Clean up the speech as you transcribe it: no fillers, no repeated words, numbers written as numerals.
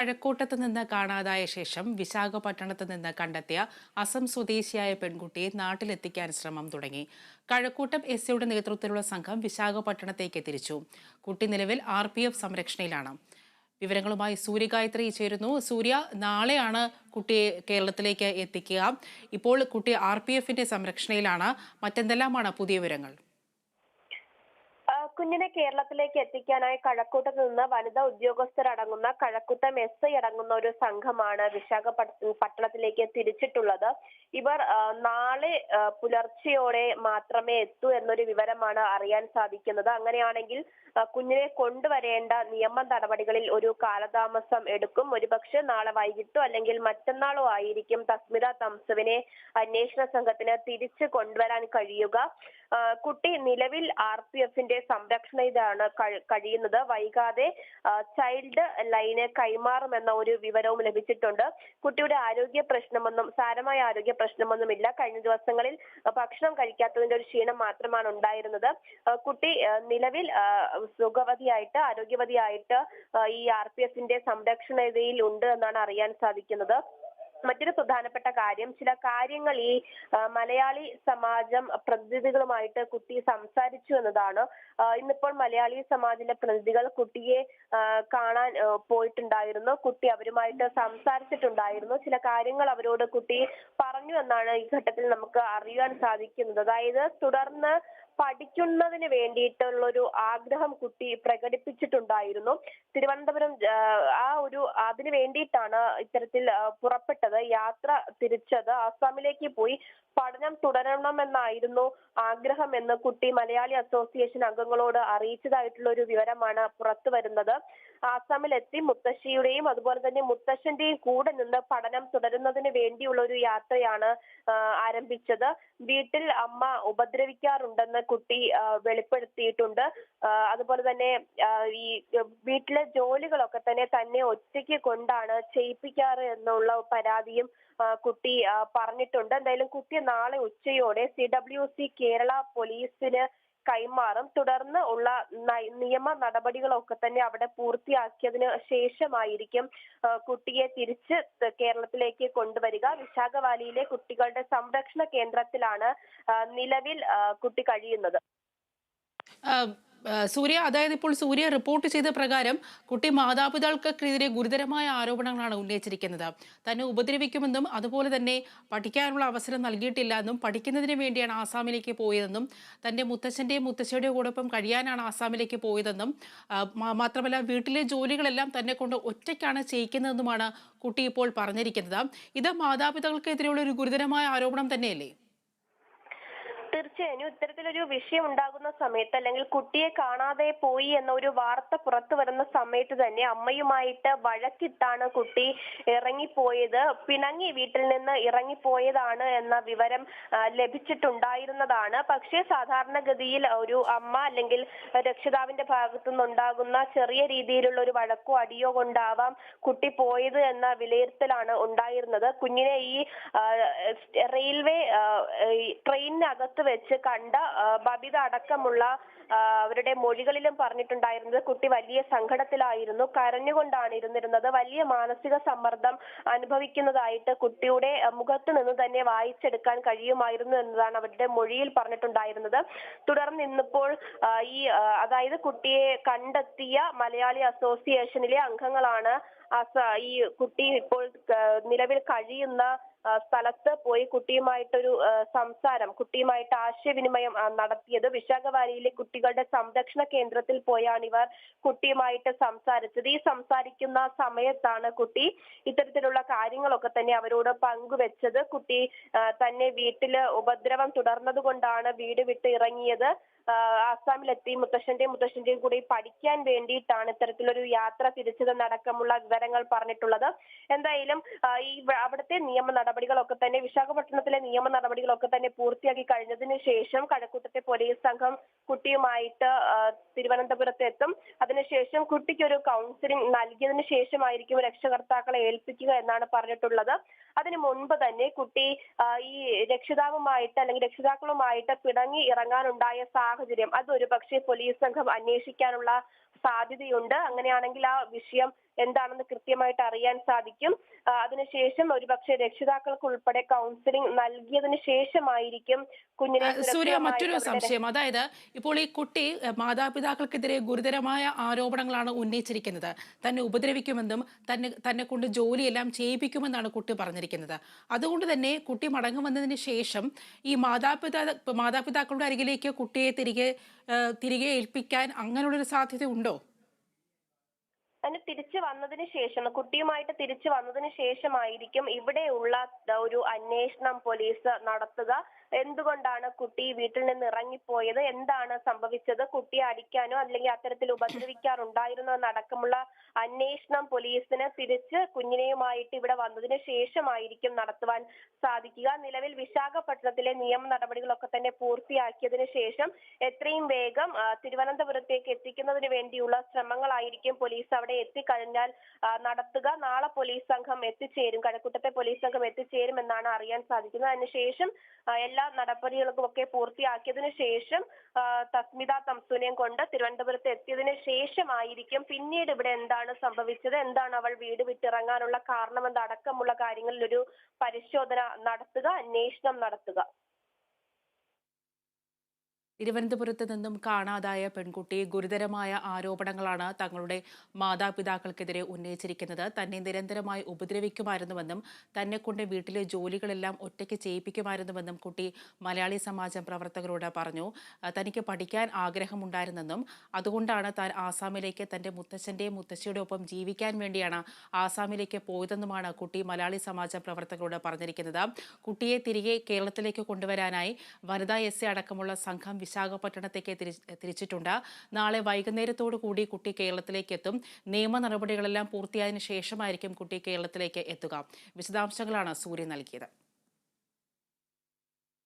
കഴക്കൂട്ടത്ത് നിന്ന് കാണാതായ ശേഷം വിശാഖപട്ടണത്ത് നിന്ന് കണ്ടെത്തിയ അസം സ്വദേശിയായ പെൺകുട്ടിയെ നാട്ടിലെത്തിക്കാൻ ശ്രമം തുടങ്ങി. കഴക്കൂട്ടം എസ്.ഐയുടെ നേതൃത്വത്തിലുള്ള സംഘം വിശാഖപട്ടണത്തേക്ക് തിരിച്ചു. കുട്ടി നിലവിൽ RPF സംരക്ഷണയിലാണ്. വിവരങ്ങളുമായി സൂര്യഗായത്രി ചേരുന്നു. സൂര്യ, നാളെയാണ് കുട്ടിയെ കേരളത്തിലേക്ക് എത്തിക്കുക. ഇപ്പോൾ കുട്ടി RPFന്റെ സംരക്ഷണയിലാണ്. മറ്റെന്തെല്ലാമാണ് പുതിയ വിവരങ്ങൾ? കുഞ്ഞിനെ കേരളത്തിലേക്ക് എത്തിക്കാനായി കഴക്കൂട്ടത്ത് നിന്ന് വനിതാ ഉദ്യോഗസ്ഥരടങ്ങുന്ന കഴക്കൂട്ടം SI അടങ്ങുന്ന ഒരു സംഘമാണ് വിശാഖപട്ടണത്തിലേക്ക് തിരിച്ചിട്ടുള്ളത്. ഇവർ നാളെ പുലർച്ചെയോടെ മാത്രമേ എത്തൂ എന്നൊരു വിവരമാണ് അറിയാൻ സാധിക്കുന്നത്. അങ്ങനെയാണെങ്കിൽ കുഞ്ഞിനെ കൊണ്ടുവരേണ്ട നിയമ നടപടികളിൽ ഒരു കാലതാമസം എടുക്കും. ഒരുപക്ഷെ നാളെ വൈകിട്ടോ അല്ലെങ്കിൽ മറ്റന്നാളോ ആയിരിക്കും തസ്മിത തംസുവിനെ അന്വേഷണ സംഘത്തിന് തിരിച്ചു കൊണ്ടുവരാൻ കഴിയുക. കുട്ടി നിലവിൽ RPFന്റെ സംരക്ഷണയിലാണ് കഴിയുന്നത്. വൈകാതെ ചൈൽഡ് ലൈന് കൈമാറുമെന്ന ഒരു വിവരവും ലഭിച്ചിട്ടുണ്ട്. കുട്ടിയുടെ സാരമായ ആരോഗ്യ പ്രശ്നമൊന്നുമില്ല. കഴിഞ്ഞ ദിവസങ്ങളിൽ ഭക്ഷണം കഴിക്കാത്തതിന്റെ ഒരു ക്ഷീണം മാത്രമാണ് ഉണ്ടായിരുന്നത്. കുട്ടി നിലവിൽ ആരോഗ്യവതിയായിട്ട് ഈ RPFന്റെ സംരക്ഷണയിൽ ഉണ്ട് എന്നാണ് അറിയാൻ സാധിക്കുന്നത്. മറ്റൊരു പ്രധാനപ്പെട്ട കാര്യം, ചില കാര്യങ്ങൾ ഈ മലയാളി സമാജം പ്രതിനിധികളുമായിട്ട് കുട്ടി സംസാരിച്ചു എന്നതാണ്. ഇന്നിപ്പോൾ മലയാളി സമാജിലെ പ്രതിനിധികൾ കുട്ടിയെ കാണാൻ പോയിട്ടുണ്ടായിരുന്നു. കുട്ടി അവരുമായിട്ട് സംസാരിച്ചിട്ടുണ്ടായിരുന്നു. ചില കാര്യങ്ങൾ അവരോട് കുട്ടി പറഞ്ഞു എന്നാണ് ഈ ഘട്ടത്തിൽ നമുക്ക് അറിയാൻ സാധിക്കുന്നത്. അതായത് തുടർന്ന് പഠിക്കുന്നതിന് വേണ്ടിയിട്ടുള്ള ഒരു ആഗ്രഹം കുട്ടി പ്രകടിപ്പിച്ചിട്ടുണ്ടായിരുന്നു. തിരുവനന്തപുരം അതിനു വേണ്ടിയിട്ടാണ് ഇത്തരത്തിൽ പുറപ്പെട്ടത്. യാത്ര തിരിച്ചത് ആസാമിലേക്ക് പോയി പഠനം തുടരണമെന്നായിരുന്നു ആഗ്രഹം എന്ന് കുട്ടി മലയാളി അസോസിയേഷൻ അംഗങ്ങളോട് അറിയിച്ചതായിട്ടുള്ള ഒരു വിവരമാണ് പുറത്തു വരുന്നത്. ആസാമിലെത്തി മുത്തശ്ശിയുടെയും അതുപോലെ തന്നെ മുത്തശ്ശന്റെയും കൂടെ നിന്ന് പഠനം തുടരുന്നതിന് വേണ്ടിയുള്ള ഒരു യാത്രയാണ് ആരംഭിച്ചത്. വീട്ടിൽ അമ്മ ഉപദ്രവിക്കാറുണ്ടെന്ന് കുട്ടി വെളിപ്പെടുത്തിയിട്ടുണ്ട്. അതുപോലെ തന്നെ ഈ വീട്ടിലെ ജോലികളൊക്കെ തന്നെ ഒറ്റയ്ക്ക് കൊണ്ടാണ് ചെയ്യിപ്പിക്കാറ് എന്നുള്ള പരാതിയും കുട്ടി പറഞ്ഞിട്ടുണ്ട്. എന്തായാലും കുട്ടി നാളെ ഉച്ചയോടെ CWC കേരള പോലീസിന് കൈമാറും. തുടർന്ന് ഉള്ള നിയമ നടപടികളൊക്കെ തന്നെ അവിടെ പൂർത്തിയാക്കിയതിന് ശേഷമായിരിക്കും കുട്ടിയെ തിരിച്ച് കേരളത്തിലേക്ക് കൊണ്ടുവരിക. വിശാഖവാലിയിലെ കുട്ടികളുടെ സംരക്ഷണ കേന്ദ്രത്തിലാണ് നിലവിൽ കുട്ടി കഴിയുന്നത്. സൂര്യ, അതായത് ഇപ്പോൾ സൂര്യ റിപ്പോർട്ട് ചെയ്ത പ്രകാരം കുട്ടി മാതാപിതാക്കൾക്കെതിരെ ഗുരുതരമായ ആരോപണങ്ങളാണ് ഉന്നയിച്ചിരിക്കുന്നത്. തന്നെ ഉപദ്രവിക്കുമെന്നും അതുപോലെ തന്നെ പഠിക്കാനുള്ള അവസരം നൽകിയിട്ടില്ല എന്നും പഠിക്കുന്നതിന് വേണ്ടിയാണ് ആസാമിലേക്ക് പോയതെന്നും തന്റെ മുത്തച്ഛൻ്റെയും മുത്തശ്ശിയുടെയും കൂടൊപ്പം കഴിയാനാണ് ആസാമിലേക്ക് പോയതെന്നും മാത്രമല്ല വീട്ടിലെ ജോലികളെല്ലാം തന്നെ കൊണ്ട് ഒറ്റയ്ക്കാണ് ചെയ്യിക്കുന്നതെന്നുമാണ് കുട്ടി ഇപ്പോൾ പറഞ്ഞിരിക്കുന്നത്. ഇത് മാതാപിതാക്കൾക്കെതിരെയുള്ള ഒരു ഗുരുതരമായ ആരോപണം തന്നെയല്ലേ? തീർച്ചയായും ഇത്തരത്തിലൊരു വിഷയം ഉണ്ടാകുന്ന സമയത്ത് അല്ലെങ്കിൽ കുട്ടിയെ കാണാതെ പോയി എന്ന ഒരു വാർത്ത പുറത്തു വരുന്ന സമയത്ത് തന്നെ അമ്മയുമായിട്ട് വഴക്കിട്ടാണ് കുട്ടി ഇറങ്ങിപ്പോയത്. പിണങ്ങി വീട്ടിൽ നിന്ന് ഇറങ്ങിപ്പോയതാണ് എന്ന വിവരം ലഭിച്ചിട്ടുണ്ടായിരുന്നതാണ്. പക്ഷേ സാധാരണഗതിയിൽ ഒരു അമ്മ അല്ലെങ്കിൽ രക്ഷിതാവിന്റെ ഭാഗത്തു നിന്നുണ്ടാകുന്ന ചെറിയ രീതിയിലുള്ള ഒരു വഴക്കോ അടിയോ കൊണ്ടാവാം കുട്ടി പോയത് എന്ന വിലയിരുത്തലാണ് ഉണ്ടായിരുന്നത്. കുഞ്ഞിനെ ഈ റെയിൽവേ ട്രെയിനിനകത്ത് വെച്ച് കണ്ട ബബിത അടക്കമുള്ള അവരുടെ മൊഴികളിലും പറഞ്ഞിട്ടുണ്ടായിരുന്നത് കുട്ടി വലിയ സങ്കടത്തിലായിരുന്നു, കരഞ്ഞുകൊണ്ടാണ് ഇരുന്നിരുന്നത്, വലിയ മാനസിക സമ്മർദ്ദം അനുഭവിക്കുന്നതായിട്ട് കുട്ടിയുടെ മുഖത്ത് നിന്ന് തന്നെ വായിച്ചെടുക്കാൻ കഴിയുമായിരുന്നു എന്നതാണ് അവരുടെ മൊഴിയിൽ പറഞ്ഞിട്ടുണ്ടായിരുന്നത്. തുടർന്ന് ഇന്നിപ്പോൾ അതായത് കുട്ടിയെ കണ്ടെത്തിയ മലയാളി അസോസിയേഷനിലെ അംഗങ്ങളാണ് ഈ കുട്ടി ഇപ്പോൾ നിലവിൽ കഴിയുന്ന സ്ഥലത്ത് പോയി കുട്ടിയുമായിട്ട് ആശയവിനിമയം നടത്തിയത്. വിശാഖവാലിയിലെ കുട്ടികളുടെ സംരക്ഷണ കേന്ദ്രത്തിൽ പോയാണ് ഇവർ കുട്ടിയുമായിട്ട് സംസാരിച്ചത്. ഈ സംസാരിക്കുന്ന സമയത്താണ് കുട്ടി ഇത്തരത്തിലുള്ള കാര്യങ്ങളൊക്കെ തന്നെ അവരോട് പങ്കുവെച്ചത്. കുട്ടി തന്നെ വീട്ടില് ഉപദ്രവം തുടർന്നത് കൊണ്ടാണ് വീട് വിട്ട് ഇറങ്ങിയത്. ആസാമിലെത്തി മുത്തശ്ശന്റെയും കൂടി പഠിക്കാൻ വേണ്ടിയിട്ടാണ് ഇത്തരത്തിലൊരു യാത്ര തിരിച്ചതെന്നടക്കമുള്ള വിവരങ്ങൾ പറഞ്ഞിട്ടുള്ളത്. എന്തായാലും അവിടുത്തെ നിയമ നടപടികളൊക്കെ തന്നെ വിശാഖപട്ടണത്തിലെ നിയമ നടപടികളൊക്കെ തന്നെ പൂർത്തിയാക്കി കഴിഞ്ഞതിന് ശേഷം കഴക്കൂട്ടത്തെ പോലീസ് സംഘം കുട്ടിയുമായിട്ട് തിരുവനന്തപുരത്ത് എത്തും. അതിനുശേഷം കുട്ടിക്ക് ഒരു കൗൺസിലിംഗ് നൽകിയതിനു ശേഷമായിരിക്കും രക്ഷകർത്താക്കളെ ഏൽപ്പിക്കുക എന്നാണ് പറഞ്ഞിട്ടുള്ളത്. അതിനു മുൻപ് തന്നെ കുട്ടി ഈ രക്ഷിതാക്കളുമായിട്ട് പിണങ്ങി ഇറങ്ങാനുണ്ടായ സാഹചര്യം അതൊരു പക്ഷേ പോലീസ് സംഘം അന്വേഷിക്കാനുള്ള സാധ്യതയുണ്ട്. അങ്ങനെയാണെങ്കിൽ ആ വിഷയം എന്താണെന്ന് കൃത്യമായിട്ട് അറിയാൻ സാധിക്കും. അതിനുശേഷം ഒരുപക്ഷെ രക്ഷിതാക്കൾക്ക് ഉൾപ്പെടെ കൗൺസിലിംഗ് നൽകിയതിനു ശേഷമായിരിക്കും കുഞ്ഞിനെ സൂര്യ, സുരക്ഷിതമായിട്ട് മറ്റൊരു അവരുടെ സംശയം, അതായത് ഇപ്പോൾ ഈ കുട്ടി മാതാപിതാക്കൾക്കെതിരെ ഗുരുതരമായ ആരോപണങ്ങളാണ് ഉന്നയിച്ചിരിക്കുന്നത്. തന്നെ ഉപദ്രവിക്കുമെന്നും തന്നെ കൊണ്ട് ജോലിയെല്ലാം ചെയ്യിപ്പിക്കുമെന്നാണ് കുട്ടി പറഞ്ഞിരിക്കുന്നത്. അതുകൊണ്ട് തന്നെ കുട്ടി മടങ്ങി വന്നതിന് ശേഷം ഈ മാതാപിതാക്കളുടെ അരികിലേക്ക് കുട്ടിയെ തിരികെ ഏൽപ്പിക്കാൻ അങ്ങനെയുള്ളൊരു സാധ്യത ഉണ്ടോ? അതിന് തിരിച്ചു വന്നതിന് ശേഷം, കുട്ടിയുമായിട്ട് തിരിച്ചു വന്നതിന് ശേഷമായിരിക്കും ഇവിടെയുള്ള ഒരു അന്വേഷണം പോലീസ് നടത്തുക. എന്തുകൊണ്ടാണ് കുട്ടി വീട്ടിൽ നിന്ന് ഇറങ്ങിപ്പോയത്, എന്താണ് സംഭവിച്ചത്, കുട്ടിയെ അടിക്കാനോ അല്ലെങ്കിൽ അത്തരത്തിൽ ഉപദ്രവിക്കാറുണ്ടായിരുന്നോ എന്നടക്കമുള്ള അന്വേഷണം പോലീസിന് തിരിച്ച് കുഞ്ഞിനെയുമായിട്ട് ഇവിടെ വന്നതിന് ശേഷമായിരിക്കും നടത്തുവാൻ സാധിക്കുക. നിലവിൽ വിശാഖപട്ടണത്തിലെ നിയമ നടപടികളൊക്കെ തന്നെ പൂർത്തിയാക്കിയതിനു ശേഷം എത്രയും വേഗം തിരുവനന്തപുരത്തേക്ക് എത്തിക്കുന്നതിന് വേണ്ടിയുള്ള ശ്രമങ്ങളായിരിക്കും പോലീസ് അവിടെ എത്തിക്കഴിഞ്ഞാൽ നടത്തുക. നാളെ പോലീസ് സംഘം എത്തിച്ചേരും, കഴക്കൂട്ടത്തെ പോലീസ് സംഘം എത്തിച്ചേരും എന്നാണ് അറിയാൻ സാധിക്കുന്നത്. അതിനുശേഷം എല്ലാ നടപടികളും ഒക്കെ പൂർത്തിയാക്കിയതിനു ശേഷം തസ്മിത തംസുനെയും കൊണ്ട് തിരുവനന്തപുരത്ത് എത്തിയതിനു ശേഷമായിരിക്കും പിന്നീട് ഇവിടെ എന്താണ് സംഭവിച്ചത്, എന്താണ് അവൾ വീട് വിട്ടിറങ്ങാനുള്ള കാരണമെന്നടക്കമുള്ള കാര്യങ്ങളിൽ ഒരു പരിശോധന നടത്തുക, അന്വേഷണം നടത്തുക. തിരുവനന്തപുരത്ത് നിന്നും കാണാതായ പെൺകുട്ടി ഗുരുതരമായ ആരോപണങ്ങളാണ് തങ്ങളുടെ മാതാപിതാക്കൾക്കെതിരെ ഉന്നയിച്ചിരിക്കുന്നത്. തന്നെ നിരന്തരമായി ഉപദ്രവിക്കുമായിരുന്നുവെന്നും തന്നെ വീട്ടിലെ ജോലികളെല്ലാം ഒറ്റയ്ക്ക് ചെയ്യിപ്പിക്കുമായിരുന്നുവെന്നും കുട്ടി മലയാളി സമാജം പ്രവർത്തകരോട് പറഞ്ഞു. തനിക്ക് പഠിക്കാൻ ആഗ്രഹമുണ്ടായിരുന്നെന്നും അതുകൊണ്ടാണ് താൻ ആസാമിലേക്ക് തൻ്റെ മുത്തച്ഛൻ്റെയും മുത്തശ്ശിയുടെ ഒപ്പം ജീവിക്കാൻ വേണ്ടിയാണ് ആസാമിലേക്ക് പോയതെന്നുമാണ് കുട്ടി മലയാളി സമാജം പ്രവർത്തകരോട് പറഞ്ഞിരിക്കുന്നത്. കുട്ടിയെ തിരികെ കേരളത്തിലേക്ക് കൊണ്ടുവരാനായി വനിതാ എസ് അടക്കമുള്ള സംഘം വിശാഖപട്ടണത്തേക്ക് തിരിച്ചിട്ടുണ്ട്. നാളെ വൈകുന്നേരത്തോടു കൂടി കുട്ടി കേരളത്തിലേക്ക് എത്തും. നിയമ നടപടികളെല്ലാം പൂർത്തിയായതിനു ശേഷമായിരിക്കും കുട്ടി കേരളത്തിലേക്ക് എത്തുക. വിശദാംശങ്ങളാണ് സൂര്യ നൽകിയത്.